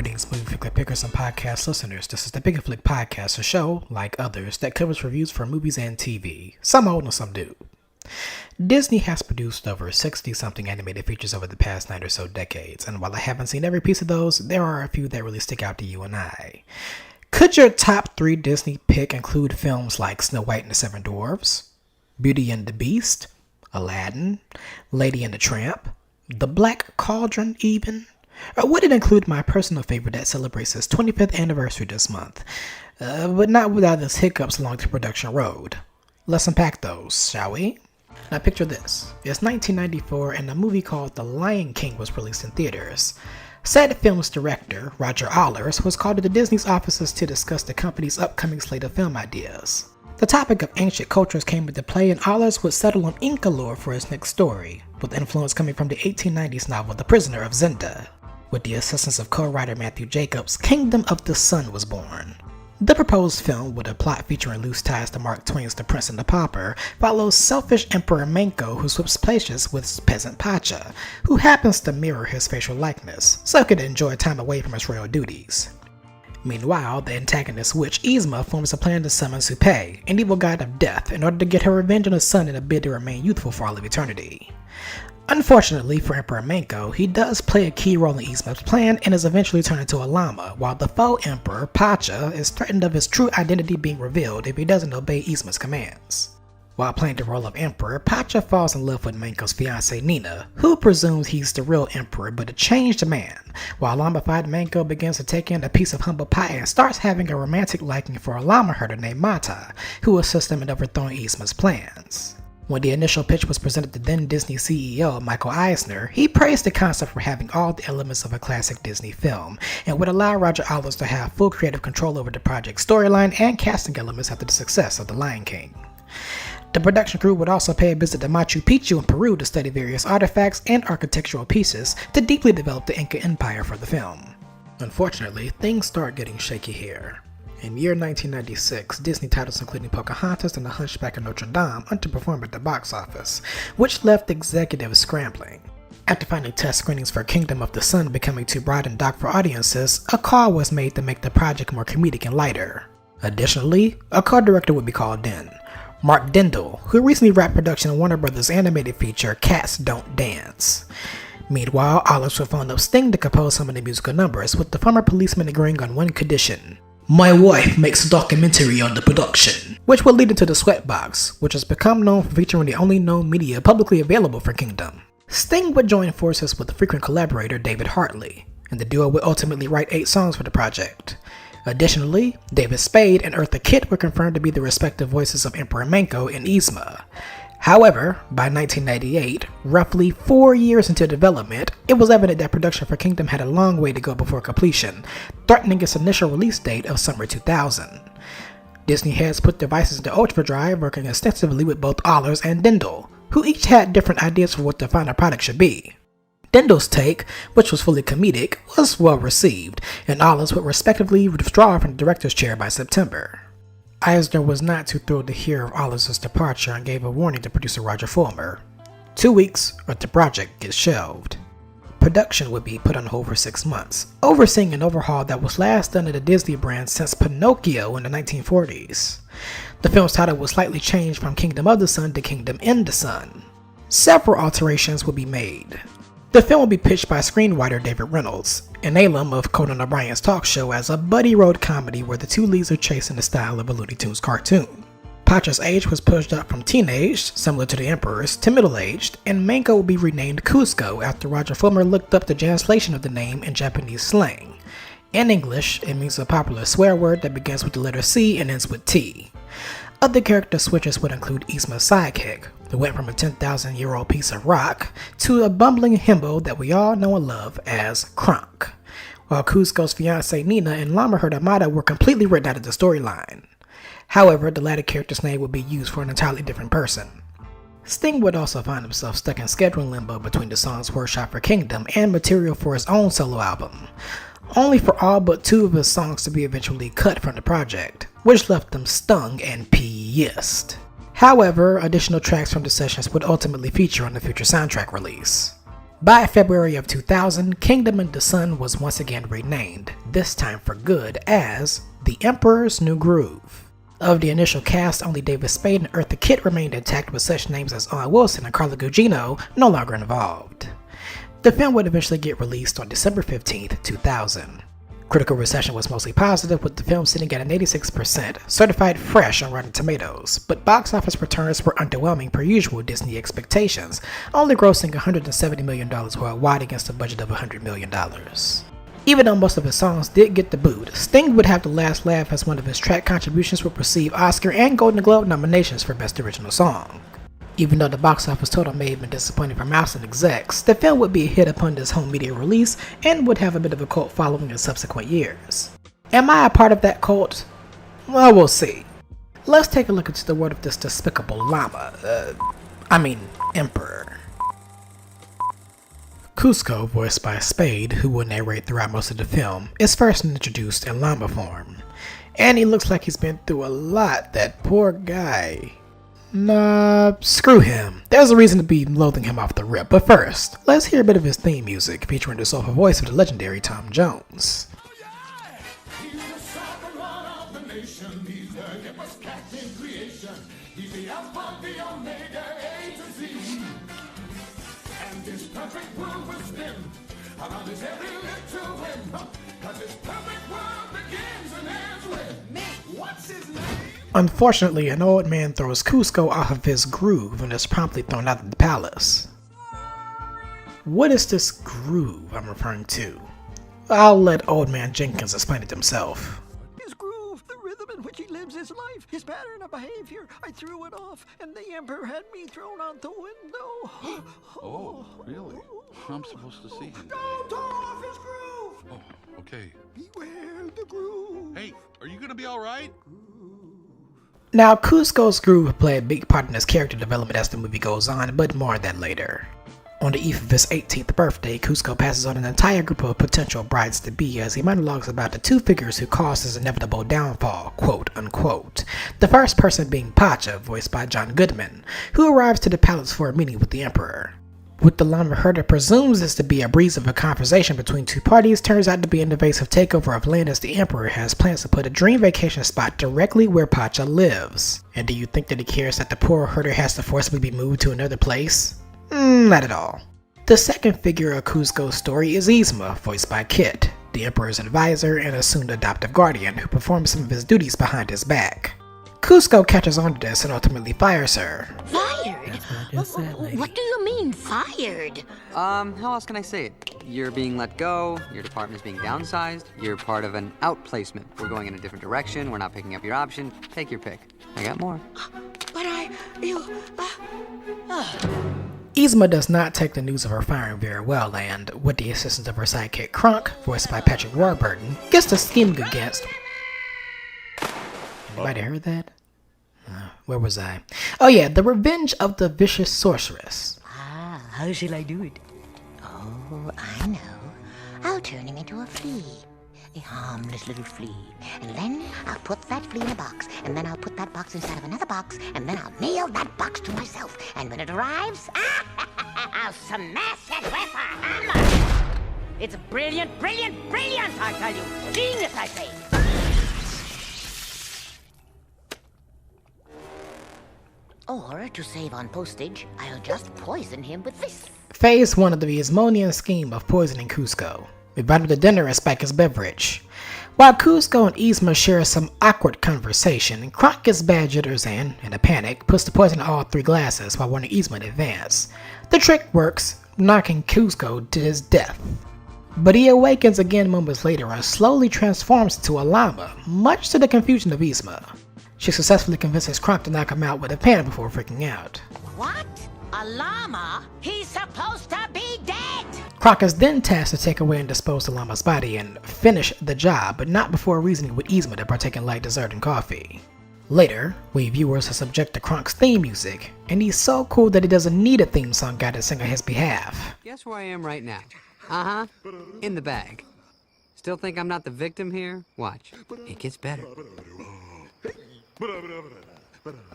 Greetings, movie flick pickers and podcast listeners. This is the Pic-a-Flic podcast, a show, like others, that covers reviews for movies and TV, some old and some new. Disney has produced over 60-something animated features over the past 9 or so decades, and while I haven't seen every piece of those, there are a few that really stick out to you and I. Could your top 3 Disney pick include films like Snow White and the Seven Dwarfs, Beauty and the Beast, Aladdin, Lady and the Tramp, The Black Cauldron even? Or would it include my personal favorite that celebrates its 25th anniversary this month, but not without its hiccups along the production road? Let's unpack those, shall we? Now picture this. It's 1994 and a movie called The Lion King was released in theaters. Said film's director, Roger Allers, was called to the Disney's offices to discuss the company's upcoming slate of film ideas. The topic of ancient cultures came into play and Allers would settle on Inca lore for his next story, with influence coming from the 1890s novel The Prisoner of Zenda. With the assistance of co-writer Matthew Jacobs, Kingdom of the Sun was born. The proposed film, with a plot featuring loose ties to Mark Twain's The Prince and the Pauper, follows selfish Emperor Manco who swaps places with peasant Pacha, who happens to mirror his facial likeness, so he could enjoy time away from his royal duties. Meanwhile, the antagonist witch Yzma forms a plan to summon Supe, an evil god of death, in order to get her revenge on his son in a bid to remain youthful for all of eternity. Unfortunately for Emperor Manco, he does play a key role in Yzma's plan and is eventually turned into a llama, while the faux emperor, Pacha, is threatened of his true identity being revealed if he doesn't obey Yzma's commands. While playing the role of emperor, Pacha falls in love with Manco's fiancée Nina, who presumes he's the real emperor but a changed man, while llamified Manco begins to take in a piece of humble pie and starts having a romantic liking for a llama herder named Mata, who assists him in overthrowing Yzma's plans. When the initial pitch was presented to then Disney CEO Michael Eisner, he praised the concept for having all the elements of a classic Disney film, and would allow Roger Allers to have full creative control over the project's storyline and casting elements after the success of The Lion King. The production crew would also pay a visit to Machu Picchu in Peru to study various artifacts and architectural pieces to deeply develop the Inca Empire for the film. Unfortunately, things start getting shaky here. In year 1996, Disney titles including Pocahontas and The Hunchback of Notre Dame underperformed at the box office, which left executives scrambling. After finding test screenings for Kingdom of the Sun becoming too broad and dark for audiences, a call was made to make the project more comedic and lighter. Additionally, a co-director would be called in, Mark Dindal, who recently wrapped production on Warner Bros. Animated feature Cats Don't Dance. Meanwhile, Allers would phone up Sting to compose some of the musical numbers, with the former policeman agreeing on one condition: my wife makes a documentary on the production, which would lead into The Sweatbox, which has become known for featuring the only known media publicly available for Kingdom. Sting would join forces with frequent collaborator David Hartley, and the duo would ultimately write 8 songs for the project. Additionally, David Spade and Eartha Kitt were confirmed to be the respective voices of Emperor Manco and Yzma. However, by 1998, roughly 4 years into development, it was evident that production for Kingdom had a long way to go before completion, threatening its initial release date of summer 2000. Disney heads put devices into overdrive, working extensively with both Allers and Dindal, who each had different ideas for what the final product should be. Dindal's take, which was fully comedic, was well received, and Allers would respectively withdraw from the director's chair by September. Eisner was not too thrilled to hear of Allers' departure and gave a warning to producer Roger Fulmer. 2 weeks, or the project gets shelved. Production would be put on hold for 6 months, overseeing an overhaul that was last done at the Disney brand since Pinocchio in the 1940s. The film's title was slightly changed from Kingdom of the Sun to Kingdom in the Sun. Several alterations would be made. The film will be pitched by screenwriter David Reynolds, an alum of Conan O'Brien's talk show, as a buddy road comedy where the two leads are chased in the style of a Looney Tunes cartoon. Pacha's age was pushed up from teenaged, similar to the Emperor's, to middle-aged, and Manco will be renamed Cusco after Roger Fulmer looked up the translation of the name in Japanese slang. In English, it means a popular swear word that begins with the letter C and ends with T. Other character switches would include Yzma's sidekick, who went from a 10,000-year-old piece of rock to a bumbling himbo that we all know and love as Kronk, while Cusco's fiancée Nina and llama herder Mata were completely written out of the storyline. However, the latter character's name would be used for an entirely different person. Sting would also find himself stuck in scheduling limbo between the songs workshopped for Kingdom and material for his own solo album, only for all but 2 of his songs to be eventually cut from the project, which left him stung and pissed. However, additional tracks from the sessions would ultimately feature on the future soundtrack release. By February of 2000, Kingdom of the Sun was once again renamed, this time for good, as The Emperor's New Groove. Of the initial cast, only David Spade and Eartha Kitt remained intact, with such names as Owen Wilson and Carla Gugino no longer involved. The film would eventually get released on December 15, 2000. Critical reception was mostly positive, with the film sitting at an 86%, certified fresh on Rotten Tomatoes, but box office returns were underwhelming per usual Disney expectations, only grossing $170 million worldwide against a budget of $100 million. Even though most of his songs did get the boot, Sting would have the last laugh, as one of his track contributions would receive Oscar and Golden Globe nominations for Best Original Song. Even though the box office total may have been disappointing for mouse and execs, the film would be a hit upon its home media release and would have a bit of a cult following in subsequent years. Am I a part of that cult? Well, we'll see. Let's take a look into the world of this despicable emperor. Kuzco, voiced by Spade, who will narrate throughout most of the film, is first introduced in llama form. And he looks like he's been through a lot, that poor guy. Nah, screw him. There's a reason to be loathing him off the rip, but first, let's hear a bit of his theme music, featuring the soulful voice of the legendary Tom Jones. Unfortunately, an old man throws Kuzco off of his groove and is promptly thrown out of the palace. What is this groove I'm referring to? I'll let Old Man Jenkins explain it himself. His groove, the rhythm in which he lives his life, his pattern of behavior. I threw it off, and the Emperor had me thrown out the window. Oh, really? I'm supposed to see him. Don't throw off his groove! Oh, okay. Beware the groove. Hey, are you gonna be alright? Now, Kuzco's groove will play a big part in his character development as the movie goes on, but more on that later. On the eve of his 18th birthday, Kuzco passes on an entire group of potential brides-to-be as he monologues about the two figures who caused his inevitable downfall, quote unquote. The first person being Pacha, voiced by John Goodman, who arrives to the palace for a meeting with the Emperor. What the llama herder presumes is to be a breeze of a conversation between two parties turns out to be an invasive takeover of land, as the Emperor has plans to put a dream vacation spot directly where Pacha lives. And do you think that he cares that the poor herder has to forcibly be moved to another place? Not at all. The second figure of Kuzco's story is Yzma, voiced by Kitt, the Emperor's advisor and assumed adoptive guardian who performs some of his duties behind his back. Kuzco catches on to this and ultimately fires her. Fired? What do you mean, fired? How else can I say it? You're being let go, your department's being downsized, you're part of an outplacement. We're going in a different direction, we're not picking up your option. Take your pick. I got more. But Yzma does not take the news of her firing very well and, with the assistance of her sidekick Kronk, voiced by Patrick Warburton, gets to scheming against... Anybody heard that? Where was I? Oh yeah, the revenge of the vicious sorceress. Ah, how shall I do it? Oh, I know. I'll turn him into a flea. A harmless little flea. And then I'll put that flea in a box. And then I'll put that box inside of another box. And then I'll nail that box to myself. And when it arrives, I'll smash it with a hammer. It's brilliant, brilliant, brilliant, I tell you. Genius, I say. Or, to save on postage, I'll just poison him with this. Phase 1 of the Yzmonian scheme of poisoning Kuzco. We invite him to dinner and spike his beverage. While Kuzco and Yzma share some awkward conversation, Kronk gets bad jitters and, in a panic, puts the poison in all three glasses while warning Yzma in advance. The trick works, knocking Kuzco to his death. But he awakens again moments later and slowly transforms into a llama, much to the confusion of Yzma. She successfully convinces Kronk to knock him out with a pan before freaking out. What? A llama? He's supposed to be dead! Kronk is then tasked to take away and dispose the llama's body and finish the job, but not before reasoning with Yzma to partake in light dessert and coffee. Later, we viewers are subject to Kronk's theme music, and he's so cool that he doesn't need a theme song guy to sing on his behalf. Guess where I am right now? In the bag. Still think I'm not the victim here? Watch. It gets better.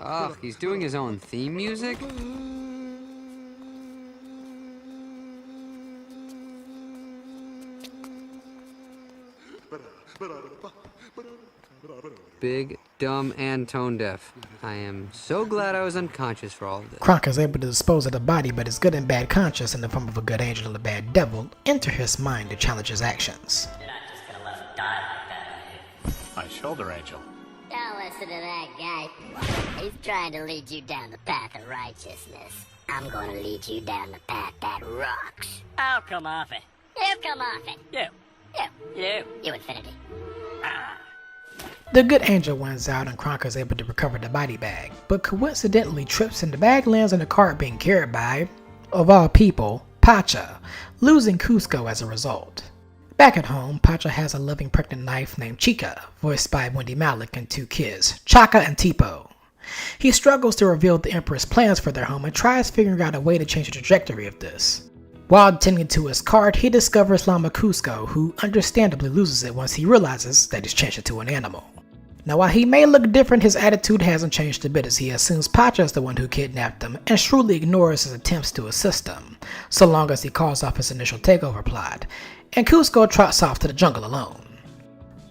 Oh, he's doing his own theme music? Big, dumb, and tone deaf. I am so glad I was unconscious for all of this. Kronk is able to dispose of the body, but his good and bad conscience in the form of a good angel and a bad devil enter his mind to challenge his actions. You're not just gonna let him die like that, are you? My shoulder angel. Don't listen to that guy. He's trying to lead you down the path of righteousness. I'm gonna lead you down the path that rocks. Oh, come off it. You come off it. You, Infinity. The good angel wins out and Kronk is able to recover the body bag, but coincidentally trips and the bag lands in the cart being carried by, of all people, Pacha, losing Kuzco as a result. Back at home, Pacha has a loving pregnant knife named Chica, voiced by Wendie Malick, and 2 kids, Chaka and Tipo. He struggles to reveal the Emperor's plans for their home and tries figuring out a way to change the trajectory of this. While tending to his cart, he discovers Llama Kuzco, who understandably loses it once he realizes that he's changed into an animal. Now while he may look different, his attitude hasn't changed a bit as he assumes Pacha is the one who kidnapped him and shrewdly ignores his attempts to assist him, so long as he calls off his initial takeover plot, and Kuzco trots off to the jungle alone.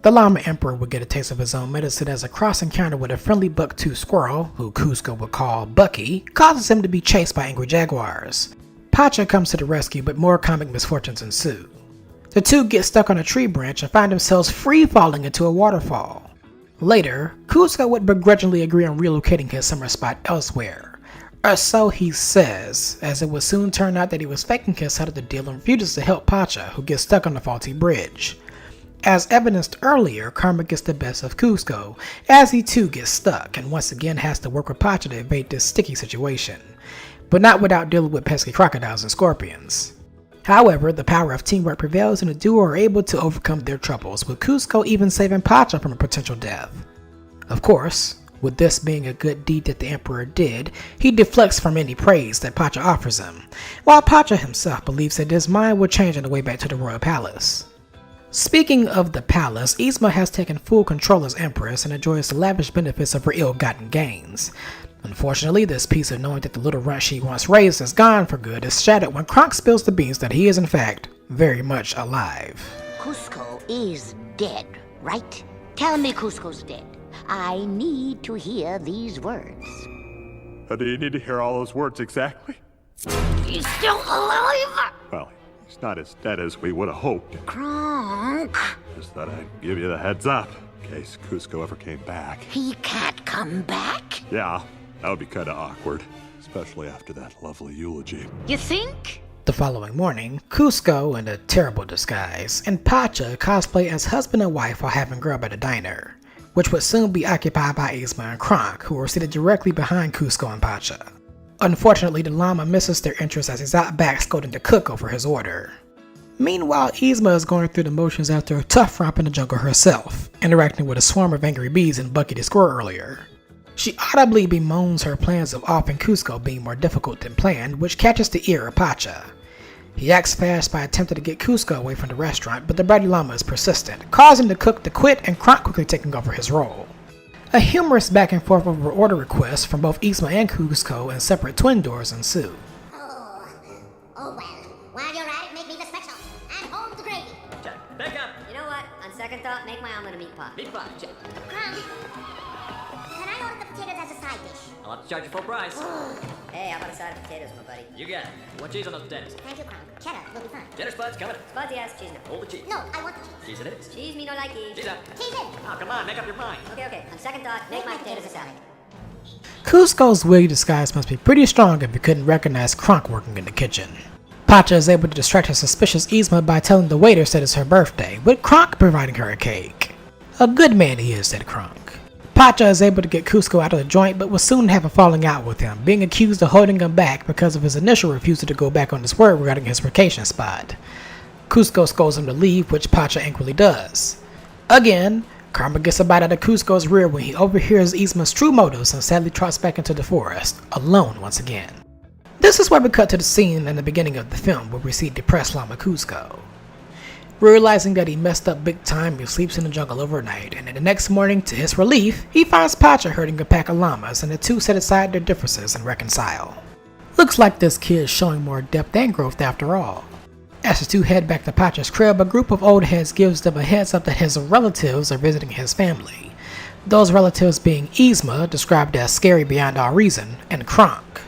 The Llama Emperor would get a taste of his own medicine as a cross encounter with a friendly buck-toothed squirrel, who Kuzco would call Bucky, causes him to be chased by angry jaguars. Pacha comes to the rescue, but more comic misfortunes ensue. The 2 get stuck on a tree branch and find themselves free-falling into a waterfall. Later, Kuzco would begrudgingly agree on relocating his summer spot elsewhere, or so he says, as it would soon turn out that he was faking his side of the deal and refuses to help Pacha, who gets stuck on the faulty bridge. As evidenced earlier, karma gets the best of Kuzco, as he too gets stuck and once again has to work with Pacha to evade this sticky situation, but not without dealing with pesky crocodiles and scorpions. However, the power of teamwork prevails and the duo are able to overcome their troubles, with Kuzco even saving Pacha from a potential death. Of course, with this being a good deed that the Emperor did, he deflects from any praise that Pacha offers him, while Pacha himself believes that his mind will change on the way back to the royal palace. Speaking of the palace, Yzma has taken full control as Empress and enjoys the lavish benefits of her ill-gotten gains. Unfortunately, this piece of knowing that the little runt she once raised is gone for good is shattered when Kronk spills the beans that he is in fact very much alive. Kuzco is dead, right? Tell me Kuzco's dead. I need to hear these words. Do you need to hear all those words exactly? He's still alive! Well, he's not as dead as we would have hoped. Kronk! Just thought I'd give you the heads up, in case Kuzco ever came back. He can't come back? Yeah, that would be kinda awkward, especially after that lovely eulogy. You think? The following morning, Kuzco, in a terrible disguise, and Pacha cosplay as husband and wife while having grub at a diner, which would soon be occupied by Yzma and Kronk, who are seated directly behind Kuzco and Pacha. Unfortunately, the llama misses their interest as he's out back scolding the cook over his order. Meanwhile, Yzma is going through the motions after a tough romp in the jungle herself, interacting with a swarm of angry bees and Bucky the squirrel earlier. She audibly bemoans her plans of offing Kuzco being more difficult than planned, which catches the ear of Pacha. He acts fast by attempting to get Kuzco away from the restaurant, but the bratty llama is persistent, causing the cook to quit and Kronk quickly taking over his role. A humorous back and forth over order requests from both Yzma and Kuzco and separate twin doors ensue. Oh well. While you're at it, make me the special. And hold the gravy. check. Back up. You know what? On second thought, make my omelet a meat pot. Meat pie, check. Kronk, can I order the potatoes as a side dish? I'll have to charge you full price. Hey, how about a side of potatoes, my buddy? You got it. What cheese on those potatoes? Thank you, Kronk. Cheddar will be fine. Cheddar spuds coming. Spuds, yes. Cheese no. Hold the cheese. No, I want the cheese. Cheese it is. Cheese me no like cheese. Cheese up. Cheese in. Oh, come on, make up your mind. Okay. On second thought, make my potatoes a salad. Kuzco's wig disguise must be pretty strong if you couldn't recognize Kronk working in the kitchen. Pacha is able to distract her suspicious Yzma by telling the waiters that it's her birthday, with Kronk providing her a cake. A good man he is, said Kronk. Pacha is able to get Kuzco out of the joint, but will soon have a falling out with him, being accused of holding him back because of his initial refusal to go back on his word regarding his vacation spot. Kuzco scolds him to leave, which Pacha angrily does. Again, karma gets a bite out of Kuzco's rear when he overhears Yzma's true motives and sadly trots back into the forest, alone once again. This is where we cut to the scene in the beginning of the film where we see depressed Llama Kuzco. Realizing that he messed up big time, he sleeps in the jungle overnight, and then the next morning, to his relief, he finds Pacha herding a pack of llamas, and the two set aside their differences and reconcile. Looks like this kid is showing more depth and growth after all. As the two head back to Pacha's crib, a group of old heads gives them a heads up that his relatives are visiting his family. Those relatives being Yzma, described as scary beyond all reason, and Kronk.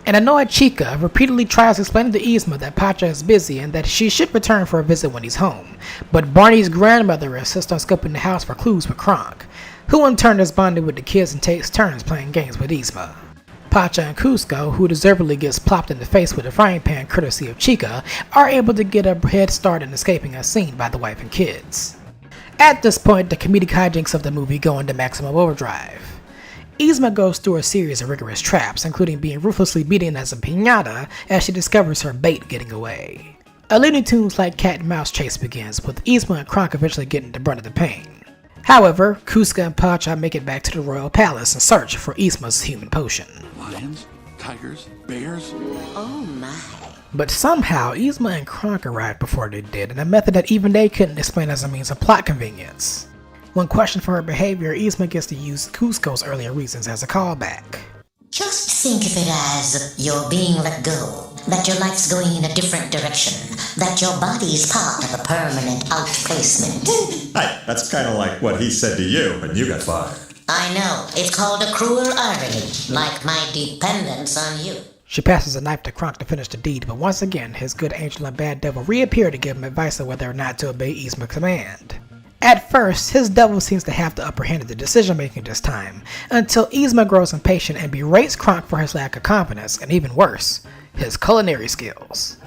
An annoyed Chica repeatedly tries explaining to Yzma that Pacha is busy and that she should return for a visit when he's home, but Barney's grandmother insists on scoping the house for clues with Kronk, who in turn is bonded with the kids and takes turns playing games with Yzma. Pacha and Cusco, who deservedly gets plopped in the face with a frying pan courtesy of Chica, are able to get a head start in escaping as seen by the wife and kids. At this point, the comedic hijinks of the movie go into maximum overdrive. Yzma goes through a series of rigorous traps, including being ruthlessly beaten as a piñata as she discovers her bait getting away. A Looney Tunes-like cat and mouse chase begins, with Yzma and Kronk eventually getting the brunt of the pain. However, Cusco and Pacha make it back to the royal palace in search for Yzma's human potion. Lions? Tigers? Bears? Oh my. But somehow, Yzma and Kronk arrived before they did, in a method that even they couldn't explain as a means of plot convenience. When questioned for her behavior, Yzma gets to use Cusco's earlier reasons as a callback. Just think of it as you're being let go, that your life's going in a different direction, that your body's part of a permanent outplacement. Hey, that's kind of like what he said to you when you got fired. I know, it's called a cruel irony, like my dependence on you. She passes a knife to Kronk to finish the deed, but once again, his good angel and bad devil reappear to give him advice on whether or not to obey Yzma's command. At first, his devil seems to have the upper hand in the decision-making this time, until Yzma grows impatient and berates Kronk for his lack of confidence, and even worse, his culinary skills.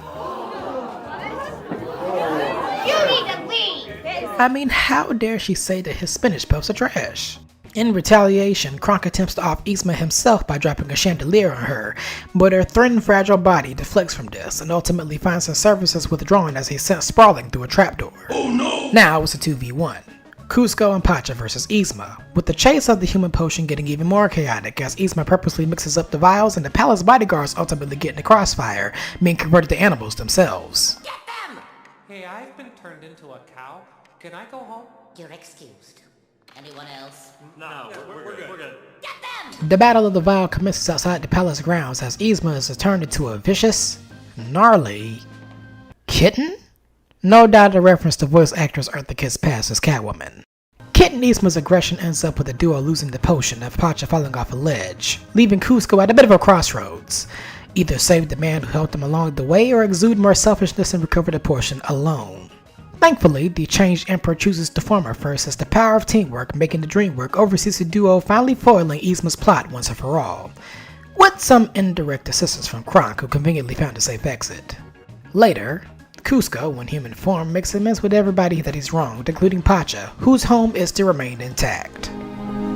You need to leave! I mean, how dare she say that his spinach puffs are trash? In retaliation, Kronk attempts to off Yzma himself by dropping a chandelier on her, but her thin, fragile body deflects from this and ultimately finds her services withdrawn as he's sent sprawling through a trapdoor. Oh no! Now it's a 2v1. Cusco and Pacha versus Yzma, with the chase of the human potion getting even more chaotic as Yzma purposely mixes up the vials and the palace bodyguards ultimately get in the crossfire, being converted to animals themselves. Get them! Hey, I've been turned into a cow. Can I go home? You're excused. Anyone else? No, we're good. Get them! The battle of the vial commences outside the palace grounds as Yzma is turned into a vicious, gnarly kitten? No doubt a reference to voice actress Eartha Kitt's past as Catwoman. Kit and Yzma's aggression ends up with the duo losing the potion and Pacha falling off a ledge, leaving Cusco at a bit of a crossroads. Either save the man who helped him along the way or exude more selfishness and recover the potion alone. Thankfully, the changed Emperor chooses the former first as the power of teamwork making the dream work oversees the duo finally foiling Yzma's plot once and for all, with some indirect assistance from Kronk who conveniently found a safe exit. Later, Cusco, in human form, makes amends with everybody that he's wronged, including Pacha, whose home is to remain intact.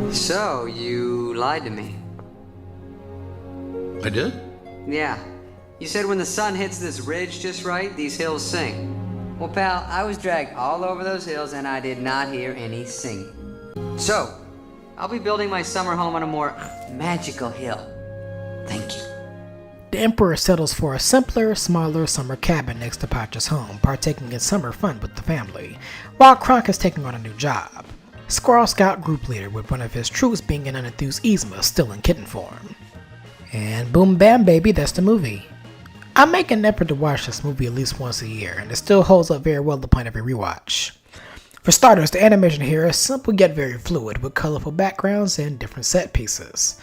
So, you lied to me. I did? Yeah. You said when the sun hits this ridge just right, these hills sing. Well, pal, I was dragged all over those hills and I did not hear any singing. So, I'll be building my summer home on a more magical hill. Thank you. The Emperor settles for a simpler, smaller summer cabin next to Pacha's home, partaking in summer fun with the family, while Kronk is taking on a new job. Squirrel Scout group leader, with one of his troops being an unenthused Yzma still in kitten form. And boom bam baby, that's the movie. I make an effort to watch this movie at least once a year, and it still holds up very well upon every rewatch. For starters, the animation here is simple yet very fluid, with colorful backgrounds and different set pieces.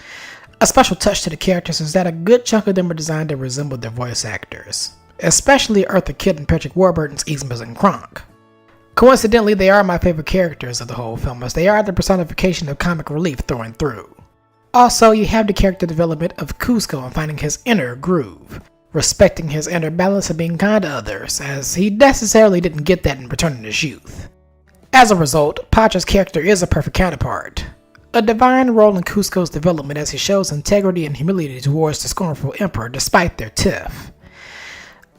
A special touch to the characters is that a good chunk of them are designed to resemble their voice actors, especially Eartha Kitt and Patrick Warburton's Yzma and Kronk. Coincidentally, they are my favorite characters of the whole film, as they are the personification of comic relief through and through. Also, you have the character development of Cusco and finding his inner groove, respecting his inner balance and being kind to others, as he necessarily didn't get that in returning his youth. As a result, Pacha's character is a perfect counterpart. A divine role in Cusco's development as he shows integrity and humility towards the scornful emperor despite their tiff.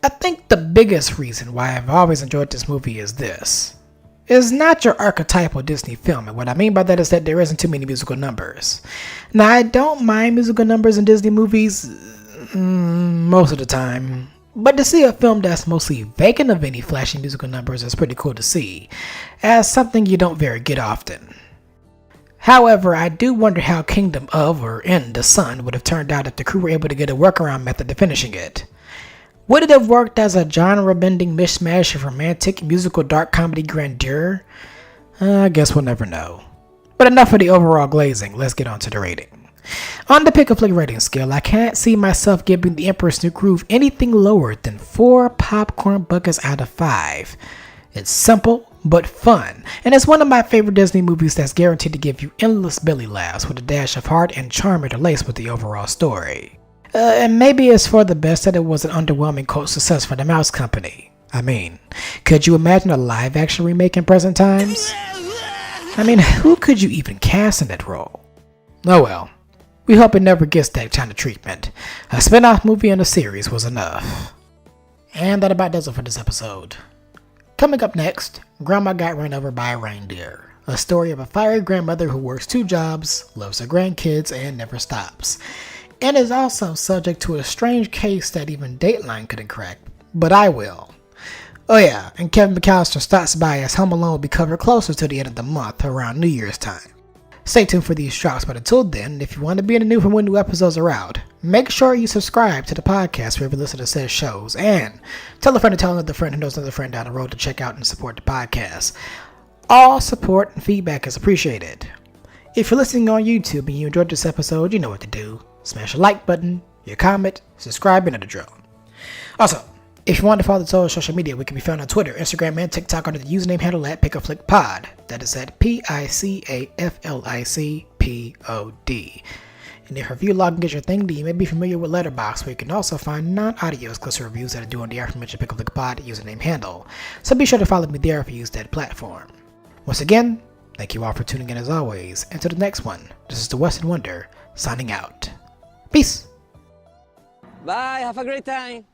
I think the biggest reason why I've always enjoyed this movie is this. It's not your archetypal Disney film, and what I mean by that is that there isn't too many musical numbers. Now, I don't mind musical numbers in Disney movies most of the time, but to see a film that's mostly vacant of any flashy musical numbers is pretty cool to see, as something you don't very get often. However, I do wonder how Kingdom of or In the Sun would have turned out if the crew were able to get a workaround method to finishing it. Would it have worked as a genre-bending mishmash of romantic, musical, dark comedy grandeur? I guess we'll never know. But enough of the overall glazing, let's get on to the rating. On the Pic-a-Flic rating scale, I can't see myself giving The Emperor's New Groove anything lower than 4 popcorn buckets out of 5. It's simple, but fun, and it's one of my favorite Disney movies that's guaranteed to give you endless belly laughs with a dash of heart and charm interlaced with the overall story. And maybe it's for the best that it was an underwhelming cult success for the Mouse Company. I mean, could you imagine a live-action remake in present times? I mean, who could you even cast in that role? Oh well, we hope it never gets that kind of treatment. A spin-off movie in a series was enough. And that about does it for this episode. Coming up next, Grandma Got Run Over by a Reindeer. A story of a fiery grandmother who works 2 jobs, loves her grandkids, and never stops. And is also subject to a strange case that even Dateline couldn't crack, but I will. Oh yeah, and Kevin McAllister stops by as Home Alone will be covered closer to the end of the month, around New Year's time. Stay tuned for these drops, but until then, if you want to be in the know for when new episodes are out, make sure you subscribe to the podcast wherever you listen to said shows, and tell a friend to tell another friend who knows another friend down the road to check out and support the podcast. All support and feedback is appreciated. If you're listening on YouTube and you enjoyed this episode, you know what to do. Smash a like button, your comment, subscribe, and the drill. Also, if you want to follow the total social media, we can be found on Twitter, Instagram, and TikTok under the username handle at Pic-a-Flic That is at PICAFLICPOD. And if review login is your thing, then you may be familiar with Letterboxd, where you can also find non-audio exclusive reviews that I do on the aforementioned Pic-a-Flic username handle. So be sure to follow me there if you use that platform. Once again, thank you all for tuning in as always. Until the next one, this is the Western Wonder signing out. Peace. Bye. Have a great time.